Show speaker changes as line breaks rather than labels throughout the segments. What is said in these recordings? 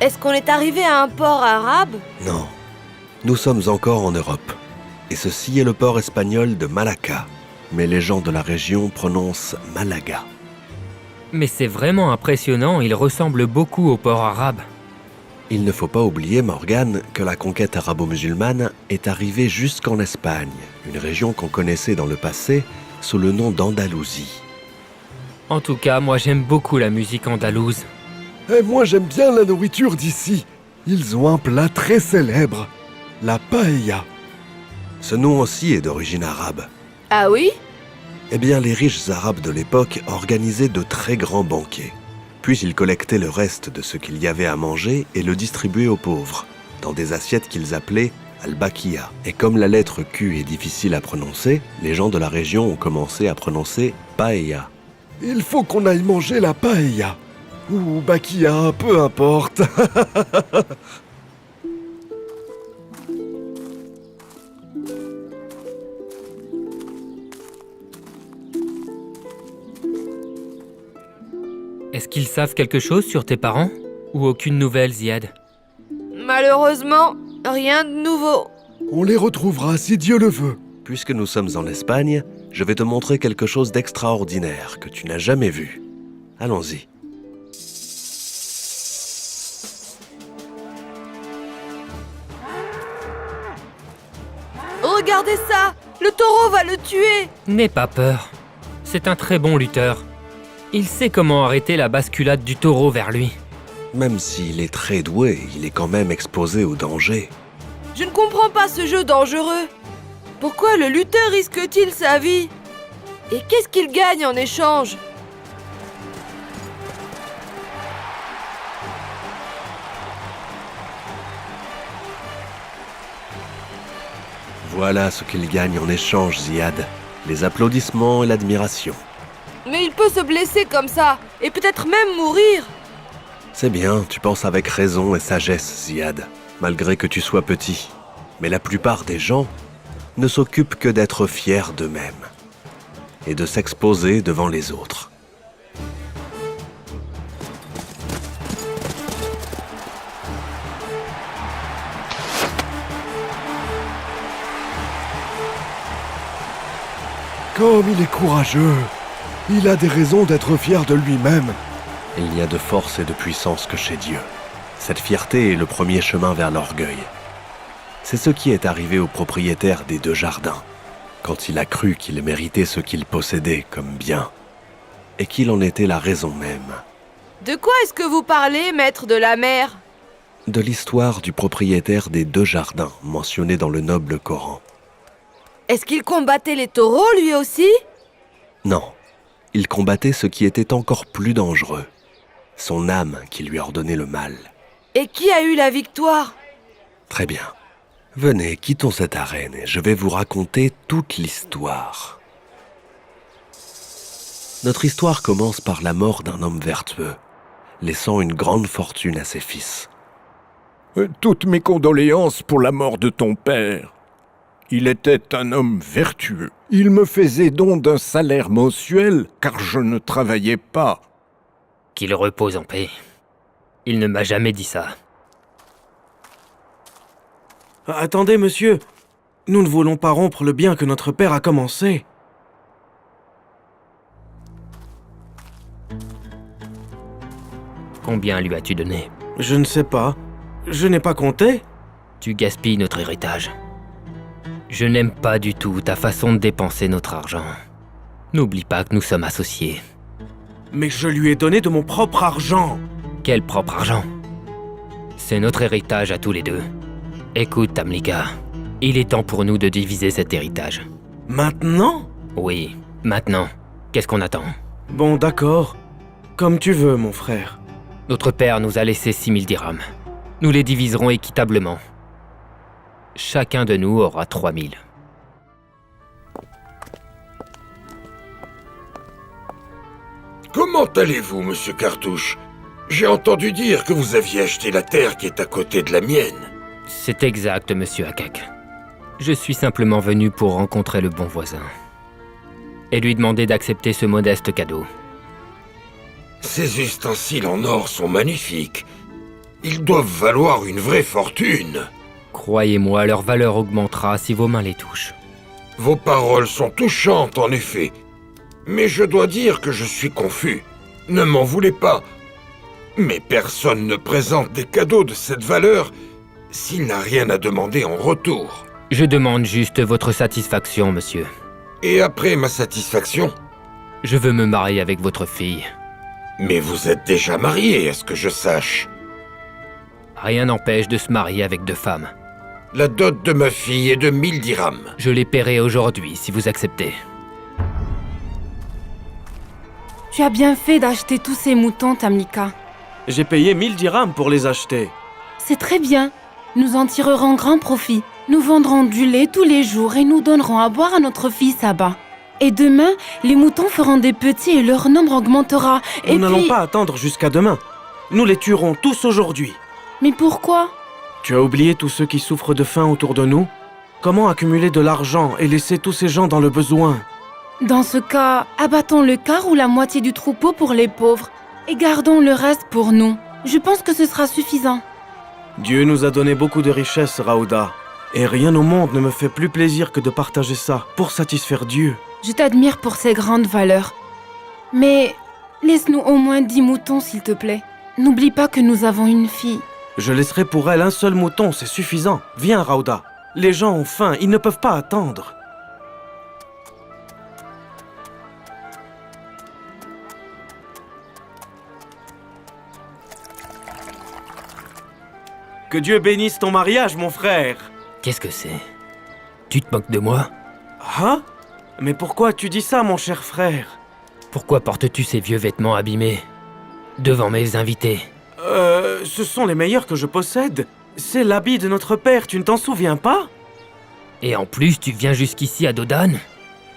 Est-ce qu'on est arrivé à un port arabe?
Non, nous sommes encore en Europe. Et ceci est le port espagnol de Malacca. Mais les gens de la région prononcent Malaga.
Mais c'est vraiment impressionnant, il ressemble beaucoup au port arabe.
Il ne faut pas oublier, Morgane, que la conquête arabo-musulmane est arrivée jusqu'en Espagne, une région qu'on connaissait dans le passé sous le nom d'Andalousie.
En tout cas, moi j'aime beaucoup la musique andalouse.
Et moi j'aime bien la nourriture d'ici. Ils ont un plat très célèbre, la paella.
Ce nom aussi est d'origine arabe.
Ah oui?
Eh bien, les riches arabes de l'époque organisaient de très grands banquets. Puis ils collectaient le reste de ce qu'il y avait à manger et le distribuaient aux pauvres, dans des assiettes qu'ils appelaient al-baqiya. Et comme la lettre Q est difficile à prononcer, les gens de la région ont commencé à prononcer paella.
Il faut qu'on aille manger la paella. Ou bakia, peu importe.
Est-ce qu'ils savent quelque chose sur tes parents? Ou aucune nouvelle, Ziad?
Malheureusement, rien de nouveau.
On les retrouvera si Dieu le veut.
Puisque nous sommes en Espagne, je vais te montrer quelque chose d'extraordinaire que tu n'as jamais vu. Allons-y.
Regardez ça! Le taureau va le tuer!
N'aie pas peur. C'est un très bon lutteur. Il sait comment arrêter la basculade du taureau vers lui.
Même s'il est très doué, il est quand même exposé au danger.
Je ne comprends pas ce jeu dangereux. Pourquoi le lutteur risque-t-il sa vie? Et qu'est-ce qu'il gagne en échange?
Voilà ce qu'il gagne en échange, Ziad. Les applaudissements et l'admiration.
Mais il peut se blesser comme ça, et peut-être même mourir.
C'est bien, tu penses avec raison et sagesse, Ziad, malgré que tu sois petit. Mais la plupart des gens ne s'occupent que d'être fiers d'eux-mêmes et de s'exposer devant les autres.
Comme il est courageux. Il a des raisons d'être fier de lui-même.
Il n'y a de force et de puissance que chez Dieu. Cette fierté est le premier chemin vers l'orgueil. C'est ce qui est arrivé au propriétaire des 2 jardins, quand il a cru qu'il méritait ce qu'il possédait comme bien, et qu'il en était la raison même.
De quoi est-ce que vous parlez, maître de la mer?
De l'histoire du propriétaire des 2 jardins, mentionné dans le noble Coran.
Est-ce qu'il combattait les taureaux, lui aussi?
Non, il combattait ce qui était encore plus dangereux, son âme qui lui ordonnait le mal.
Et qui a eu la victoire?
Très bien. Venez, quittons cette arène et je vais vous raconter toute l'histoire. Notre histoire commence par la mort d'un homme vertueux, laissant une grande fortune à ses fils.
Toutes mes condoléances pour la mort de ton père. Il était un homme vertueux. Il me faisait don d'un salaire mensuel, car je ne travaillais pas.
Qu'il repose en paix. Il ne m'a jamais dit ça.
Attendez, monsieur. Nous ne voulons pas rompre le bien que notre père a commencé.
Combien lui as-tu donné?
Je ne sais pas. Je n'ai pas compté.
Tu gaspilles notre héritage. Je n'aime pas du tout ta façon de dépenser notre argent. N'oublie pas que nous sommes associés.
Mais je lui ai donné de mon propre argent.
Quel propre argent? C'est notre héritage à tous les deux. Écoute, Tamlika, il est temps pour nous de diviser cet héritage.
Maintenant?
Oui, maintenant. Qu'est-ce qu'on attend?
Bon, d'accord. Comme tu veux, mon frère.
Notre père nous a laissé 6000 dirhams. Nous les diviserons équitablement. Chacun de nous aura 3000.
Comment allez-vous, monsieur Cartouche? J'ai entendu dire que vous aviez acheté la terre qui est à côté de la mienne.
C'est exact, monsieur Akak. Je suis simplement venu pour rencontrer le bon voisin. Et lui demander d'accepter ce modeste cadeau.
Ces ustensiles en or sont magnifiques. Ils doivent valoir une vraie fortune.
Croyez-moi, leur valeur augmentera si vos mains les touchent.
Vos paroles sont touchantes, en effet. Mais je dois dire que je suis confus. Ne m'en voulez pas. Mais personne ne présente des cadeaux de cette valeur s'il n'a rien à demander en retour.
Je demande juste votre satisfaction, monsieur.
Et après ma satisfaction?
Je veux me marier avec votre fille.
Mais vous êtes déjà marié, à ce que je sache.
Rien n'empêche de se marier avec 2 femmes.
La dot de ma fille est de 1000 dirhams.
Je les paierai aujourd'hui, si vous acceptez.
Tu as bien fait d'acheter tous ces moutons, Tamlika.
J'ai payé 1000 dirhams pour les acheter.
C'est très bien. Nous en tirerons grand profit. Nous vendrons du lait tous les jours et nous donnerons à boire à notre fille Saba. Et demain, les moutons feront des petits et leur nombre augmentera.
Nous n'allons pas attendre jusqu'à demain. Nous les tuerons tous aujourd'hui.
Mais pourquoi?
Tu as oublié tous ceux qui souffrent de faim autour de nous? Comment accumuler de l'argent et laisser tous ces gens dans le besoin?
Dans ce cas, abattons le quart ou la moitié du troupeau pour les pauvres et gardons le reste pour nous. Je pense que ce sera suffisant.
Dieu nous a donné beaucoup de richesses, Raouda. Et rien au monde ne me fait plus plaisir que de partager ça pour satisfaire Dieu.
Je t'admire pour ces grandes valeurs. Mais laisse-nous au moins 10 moutons, s'il te plaît. N'oublie pas que nous avons une fille.
Je laisserai pour elle un seul mouton, c'est suffisant. Viens, Raouda. Les gens ont faim, ils ne peuvent pas attendre. Que Dieu bénisse ton mariage, mon frère.
Qu'est-ce que c'est? Tu te moques de moi?
Hein? Mais pourquoi tu dis ça, mon cher frère?
Pourquoi portes-tu ces vieux vêtements abîmés devant mes invités?
Ce sont les meilleurs que je possède. C'est l'habit de notre père, tu ne t'en souviens pas?
Et en plus, tu viens jusqu'ici à Dodan?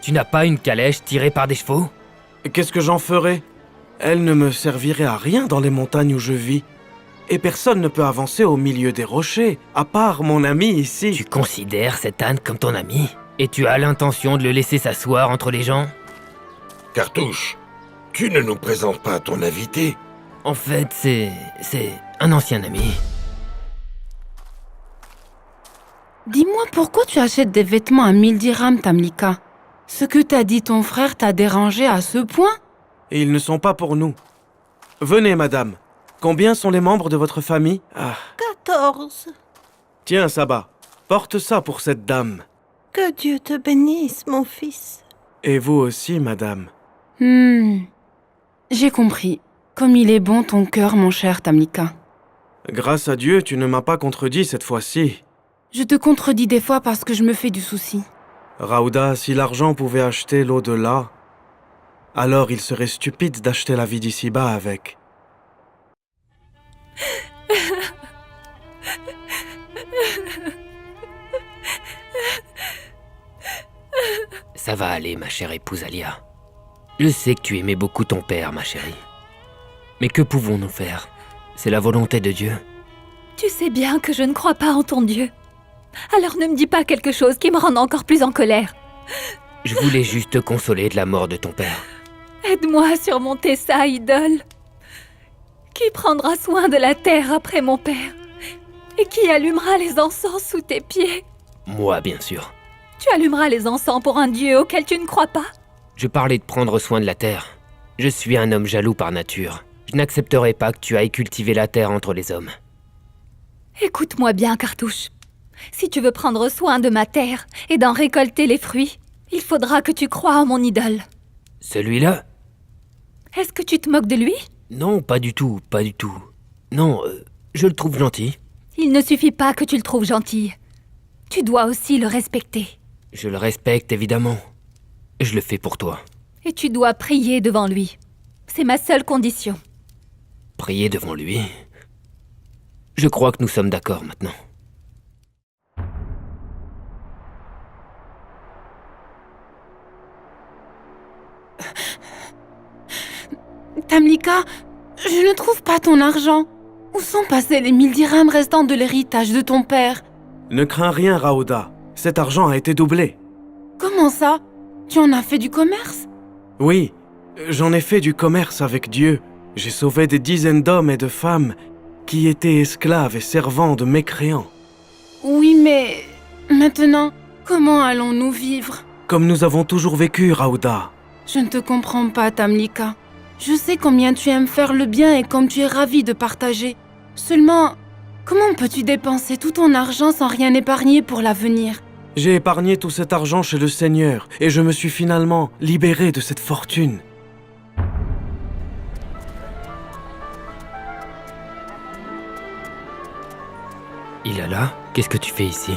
Tu n'as pas une calèche tirée par des chevaux?
Qu'est-ce que j'en ferais? Elle ne me servirait à rien dans les montagnes où je vis. Et personne ne peut avancer au milieu des rochers, à part mon ami ici.
Tu considères cet âne comme ton ami? Et tu as l'intention de le laisser s'asseoir entre les gens?
Cartouche, tu ne nous présentes pas ton invité?
En fait, c'est un ancien ami.
Dis-moi pourquoi tu achètes des vêtements à 1000 dirhams, Tamlika? Ce que t'a dit ton frère t'a dérangé à ce point?
Et ils ne sont pas pour nous. Venez, madame. Combien sont les membres de votre famille?
14.
Tiens, Saba, porte ça pour cette dame.
Que Dieu te bénisse, mon fils.
Et vous aussi, madame.
J'ai compris. Comme il est bon ton cœur, mon cher Tamlika.
Grâce à Dieu, tu ne m'as pas contredit cette fois-ci.
Je te contredis des fois parce que je me fais du souci.
Raouda, si l'argent pouvait acheter l'au-delà, alors il serait stupide d'acheter la vie d'ici-bas avec.
Ça va aller, ma chère épouse Alia. Je sais que tu aimais beaucoup ton père, ma chérie. Mais que pouvons-nous faire? C'est la volonté de Dieu.
Tu sais bien que je ne crois pas en ton Dieu. Alors ne me dis pas quelque chose qui me rende encore plus en colère.
Je voulais juste te consoler de la mort de ton père.
Aide-moi à surmonter ça, idole. Qui prendra soin de la terre après mon père? Et qui allumera les encens sous tes pieds?
Moi, bien sûr.
Tu allumeras les encens pour un Dieu auquel tu ne crois pas?
Je parlais de prendre soin de la terre. Je suis un homme jaloux par nature. Je n'accepterai pas que tu ailles cultiver la terre entre les hommes.
Écoute-moi bien, Cartouche. Si tu veux prendre soin de ma terre et d'en récolter les fruits, il faudra que tu croies en mon idole.
Celui-là?
Est-ce que tu te moques de lui?
Non, pas du tout, pas du tout. Non, je le trouve gentil.
Il ne suffit pas que tu le trouves gentil. Tu dois aussi le respecter.
Je le respecte, évidemment. Je le fais pour toi.
Et tu dois prier devant lui. C'est ma seule condition.
Prier devant lui? Je crois que nous sommes d'accord maintenant.
Tamlika, je ne trouve pas ton argent. Où sont passés les 1000 dirhams restants de l'héritage de ton père?
Ne crains rien, Raouda. Cet argent a été doublé.
Comment ça? Tu en as fait du commerce?
Oui, j'en ai fait du commerce avec Dieu. J'ai sauvé des dizaines d'hommes et de femmes. qui étaient esclaves et servants de mécréants.
Oui, mais maintenant, comment allons-nous vivre?
Comme nous avons toujours vécu, Raouda.
Je ne te comprends pas, Tamlika. Je sais combien tu aimes faire le bien et comme tu es ravie de partager. Seulement, comment peux-tu dépenser tout ton argent sans rien épargner pour l'avenir?
J'ai épargné tout cet argent chez le Seigneur et je me suis finalement libéré de cette fortune.
Ilala, qu'est-ce que tu fais ici?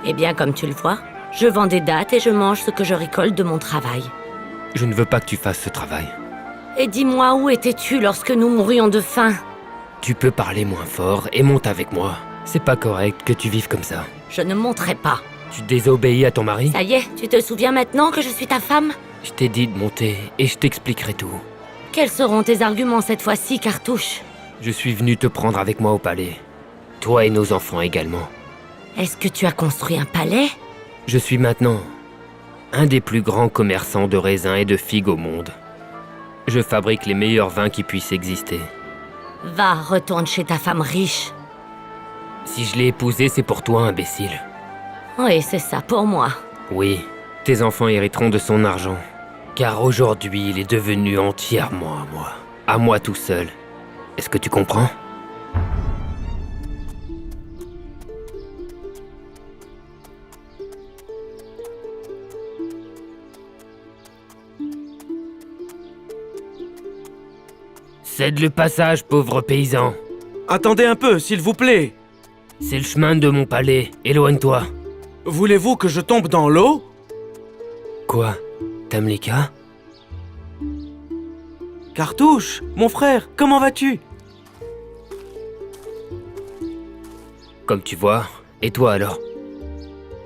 Eh bien, comme tu le vois, je vends des dattes et je mange ce que je récolte de mon travail.
Je ne veux pas que tu fasses ce travail.
Et dis-moi, où étais-tu lorsque nous mourions de faim?
Tu peux parler moins fort et monte avec moi. C'est pas correct que tu vives comme ça.
Je ne monterai pas.
Tu désobéis à ton mari?
Ça y est, tu te souviens maintenant que je suis ta femme?
Je t'ai dit de monter et je t'expliquerai tout.
Quels seront tes arguments cette fois-ci, Cartouche?
Je suis venu te prendre avec moi au palais. Toi et nos enfants également.
Est-ce que tu as construit un palais?
Je suis maintenant un des plus grands commerçants de raisins et de figues au monde. Je fabrique les meilleurs vins qui puissent exister.
Va, retourne chez ta femme riche.
Si je l'ai épousée, c'est pour toi, imbécile.
Oui, c'est ça pour moi.
Oui, tes enfants hériteront de son argent. Car aujourd'hui, il est devenu entièrement à moi. À moi tout seul. Est-ce que tu comprends? Cède le passage, pauvre paysan.
Attendez un peu, s'il vous plaît.
C'est le chemin de mon palais. Éloigne-toi.
Voulez-vous que je tombe dans l'eau?
Quoi? Tamlika?
Cartouche, mon frère, comment vas-tu?
Comme tu vois. Et toi alors?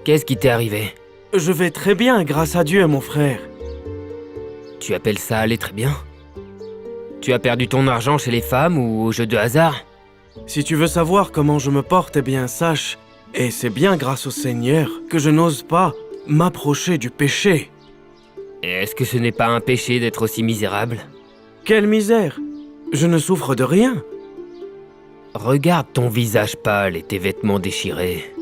Qu'est-ce qui t'est arrivé?
Je vais très bien, grâce à Dieu, mon frère.
Tu appelles ça aller très bien? Tu as perdu ton argent chez les femmes ou au jeu de hasard?
Si tu veux savoir comment je me porte, eh bien sache, et c'est bien grâce au Seigneur, que je n'ose pas m'approcher du péché.
Et est-ce que ce n'est pas un péché d'être aussi misérable?
Quelle misère! Je ne souffre de rien.
Regarde ton visage pâle et tes vêtements déchirés.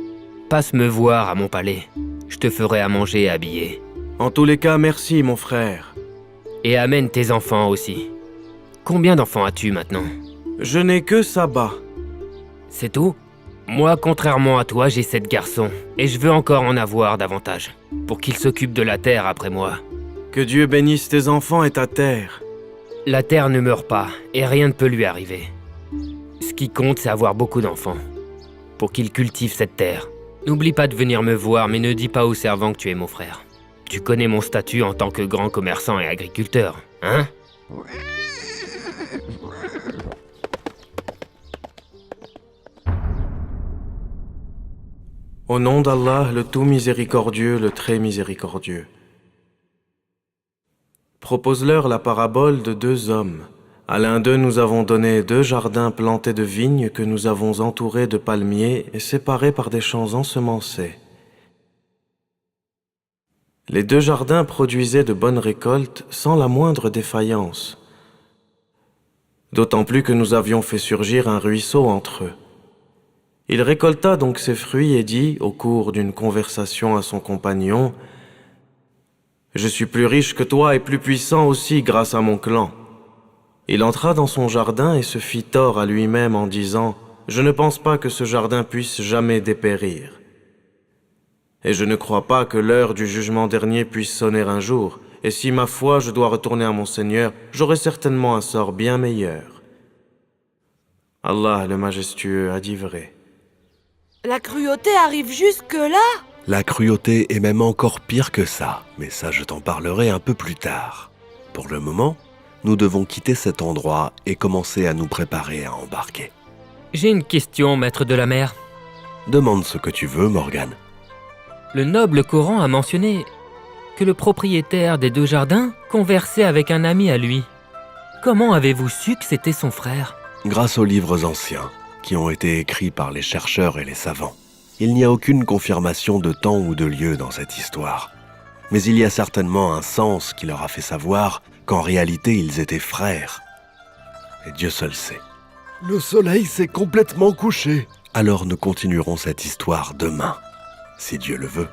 Passe me voir à mon palais. Je te ferai à manger et habiller.
En tous les cas, merci, mon frère.
Et amène tes enfants aussi. Combien d'enfants as-tu maintenant?
Je n'ai que Saba.
C'est tout? Moi, contrairement à toi, j'ai 7 garçons. Et je veux encore en avoir davantage. Pour qu'ils s'occupent de la terre après moi.
Que Dieu bénisse tes enfants et ta terre.
La terre ne meurt pas, et rien ne peut lui arriver. Ce qui compte, c'est avoir beaucoup d'enfants. Pour qu'ils cultivent cette terre. N'oublie pas de venir me voir, mais ne dis pas aux servants que tu es mon frère. Tu connais mon statut en tant que grand commerçant et agriculteur, hein?
Au nom d'Allah, le tout miséricordieux, le très miséricordieux. Propose-leur la parabole de 2 hommes. À l'un d'eux, nous avons donné 2 jardins plantés de vignes que nous avons entourés de palmiers et séparés par des champs ensemencés. Les 2 jardins produisaient de bonnes récoltes sans la moindre défaillance. D'autant plus que nous avions fait surgir un ruisseau entre eux. Il récolta donc ses fruits et dit, au cours d'une conversation à son compagnon, « Je suis plus riche que toi et plus puissant aussi grâce à mon clan. » Il entra dans son jardin et se fit tort à lui-même en disant, « Je ne pense pas que ce jardin puisse jamais dépérir. Et je ne crois pas que l'heure du jugement dernier puisse sonner un jour, et si ma foi je dois retourner à mon Seigneur, j'aurai certainement un sort bien meilleur. » Allah le majestueux a dit vrai.
La cruauté arrive jusque-là?
La cruauté est même encore pire que ça, mais ça je t'en parlerai un peu plus tard. Pour le moment, nous devons quitter cet endroit et commencer à nous préparer à embarquer.
J'ai une question, maître de la mer.
Demande ce que tu veux, Morgane.
Le noble Coran a mentionné que le propriétaire des 2 jardins conversait avec un ami à lui. Comment avez-vous su que c'était son frère?
Grâce aux livres anciens, qui ont été écrits par les chercheurs et les savants. Il n'y a aucune confirmation de temps ou de lieu dans cette histoire. Mais il y a certainement un sens qui leur a fait savoir qu'en réalité ils étaient frères. Et Dieu seul sait.
Le soleil s'est complètement couché.
Alors nous continuerons cette histoire demain, si Dieu le veut.